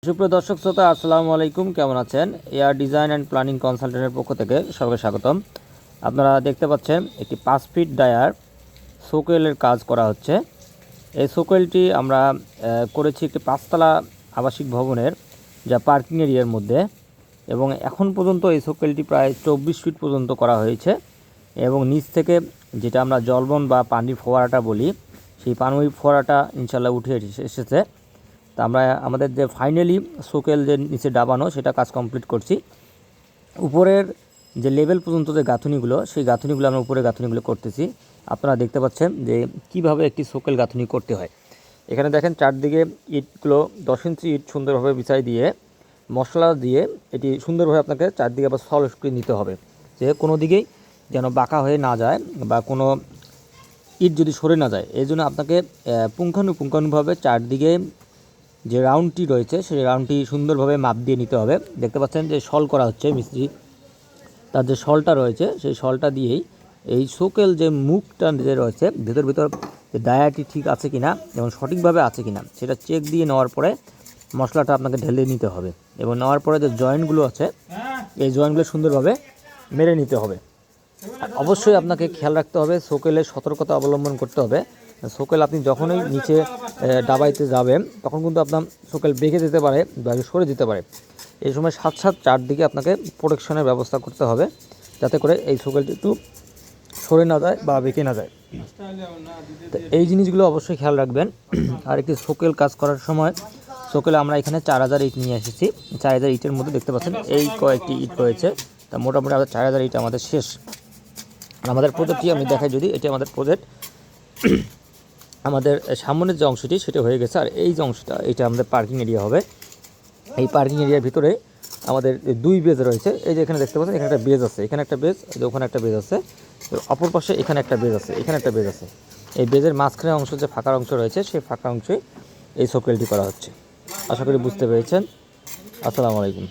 সুপ্রিয় দর্শক শ্রোতা, আসসালামু আলাইকুম। কেমন আছেন? এয়ার ডিজাইন অ্যান্ড প্ল্যানিং কনসালটেন্টের পক্ষ থেকে সবাইকে স্বাগতম। আপনারা দেখতে পাচ্ছেন একটি 5 ফিট ডায়ার শোকেলের কাজ করা হচ্ছে। এই শোকেলটি আমরা করেছি একটি 5তলা আবাসিক ভবনের যা পার্কিং এরিয়ার মধ্যে, এবং এখন পর্যন্ত এই শোকেলটি প্রায় 24 ফিট পর্যন্ত করা হয়েছে। এবং নিচ থেকে যেটা আমরা জলবন বা পানির ফোয়ারাটা বলি, সেই পানির ফোয়ারাটা ইনশাল্লাহ উঠে এসেছে। তা আমরা আমাদের যে ফাইনালি শোকেল যে নিচে ডাবানো সেটা কাজ কমপ্লিট করছি। উপরের যে লেভেল পর্যন্ত যে গাঁথুনিগুলো, সেই গাঁথুনিগুলো আমরা উপরে গাঁথুনিগুলো করতেছি। আপনারা দেখতে পাচ্ছেন যে কিভাবে একটি শোকেল গাঁথুনি করতে হয়। এখানে দেখেন চারদিকে ইটগুলো 10 ইঞ্চি ইট সুন্দরভাবে বিছাই দিয়ে মশলা দিয়ে এটি সুন্দরভাবে আপনাকে চারদিকে আবার সলভ করে নিতে হবে, যে কোনো দিকেই যেন বাঁকা হয়ে না যায় বা কোনো ইট যদি সরে না যায়। এই জন্য আপনাকে পুঙ্খানুপুঙ্খানুভাবে চারদিকে যে রাউন্ডটি রয়েছে সেই রাউন্ডটি সুন্দরভাবে মাপ দিয়ে নিতে হবে। দেখতে পাচ্ছেন যে শল করা হচ্ছে মিস্ত্রি, তার যে শলটা রয়েছে সেই শলটা দিয়েই এই শোকেল যে মুখটা যে রয়েছে ভেতর যে ডায়াটি ঠিক আছে কিনা এবং সঠিকভাবে আছে কিনা সেটা চেক দিয়ে নেওয়ার পরে মশলাটা আপনাকে ঢেলে নিতে হবে, এবং নেওয়ার পরে যে জয়েন্টগুলো আছে এই জয়েন্টগুলো সুন্দরভাবে মেরে নিতে হবে। আর অবশ্যই আপনাকে খেয়াল রাখতে হবে, শোকেলের সতর্কতা অবলম্বন করতে হবে। শোকেল আপনি যখনই নিচে ডাবাইতে যাবেন তখন কিন্তু আপনার শোকেল বেঁকে যেতে পারে বা সরে যেতে পারে। এই সময় সাথে চারদিকে আপনাকে প্রোটেকশনের ব্যবস্থা করতে হবে, যাতে করে এই শোকেলটি একটু সরে না যায় বা বেঁকে না যায়। তো এই জিনিসগুলো অবশ্যই খেয়াল রাখবেন। আর একটি শোকেল কাজ করার সময় শোকেলে আমরা এখানে 4000 ইট নিয়ে এসেছি। 4000 ইটের মধ্যে দেখতে পাচ্ছেন এই কয়েকটি ইট রয়েছে। তা মোটামুটি 4000 ইট আমাদের শেষ। আমাদের প্রজেক্টটি আমি দেখাই, যদি এটি আমাদের প্রজেক্ট, আমাদের সামনের যে অংশটি সেটা হয়ে গেছে। আর এই যে অংশটা এটা আমাদের পার্কিং এরিয়া হবে। এই পার্কিং এরিয়ার ভিতরে আমাদের 2 বেজ রয়েছে। এই যে এখানে দেখতে পাচ্ছেন এখানে একটা বেজ আছে, এখানে একটা বেজ, ওখানে একটা বেজ আছে, অপর পাশে এখানে একটা বেজ আছে, এখানে একটা বেজ আছে। এই বেজের মাঝখানে অংশ যে ফাঁকা অংশ রয়েছে সেই ফাঁকা অংশে এই শোকেলটি করা হচ্ছে। আশা করি বুঝতে পেরেছেন। আসসালামু আলাইকুম।